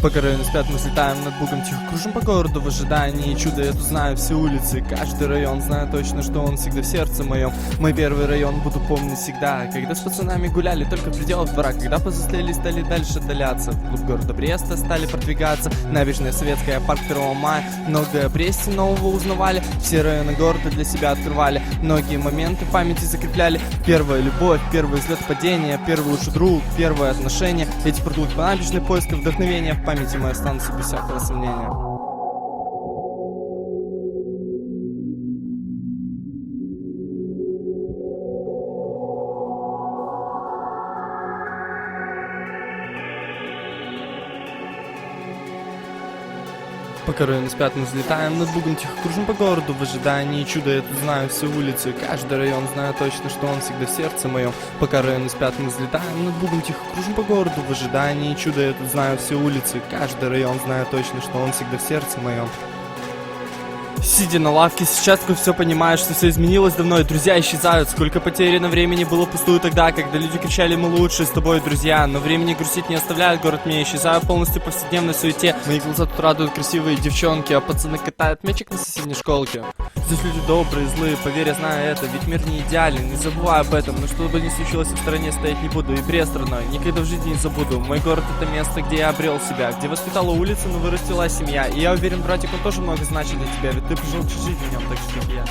Пока районы спят, мы слетаем над Бугом, тихо кружим по городу в ожидании чуда. Я тут знаю все улицы, каждый район, знаю точно, что он всегда в сердце моем. Мой первый район буду помнить всегда, когда с пацанами гуляли только в пределах двора, когда повзрослели, стали дальше отдаляться. Вглубь города Бреста стали продвигаться, набережная Советская, парк 1 мая. Многое о Бресте нового узнавали, все районы города для себя открывали, многие моменты в памяти закрепляли. Первая любовь, первый взлет падения, первый лучший друг, первое отношение. Эти прогулки по набережной, поиска вдохновения в памяти моей останутся без всякого сомнения. Пока районы спят, мы взлетаем над Бугом, тихо кружим по городу в ожидании чуда. Я тут знаю все улицы, каждый район, знаю точно, что он всегда в сердце моем. Пока районы спят, мы взлетаем над Бугом, тихо кружим по городу в ожидании чуда. Я тут знаю все улицы, каждый район, знаю точно, что он всегда в сердце моем. Сидя на лавке, сейчас ты все понимаешь, что все изменилось давно, и друзья исчезают. Сколько потеряно времени было пустую тогда, когда люди кричали: мы лучше с тобой, друзья. Но времени грустить не оставляет, город меня исчезаю полностью в повседневной суете. Мои глаза тут радуют красивые девчонки, а пацаны катают мячик на соседней школке. Здесь люди добрые, злые, поверь, я знаю это, ведь мир не идеален, не забывай об этом. Но что бы ни случилось, в стороне стоять не буду, и Брест родной никогда в жизни не забуду. Мой город — это место, где я обрел себя, где воспитала улица, но вырастила семья. И я уверен, братик, он тоже много значит для тебя, ведь ты прожил всю жизнь в нем, так же, как и я.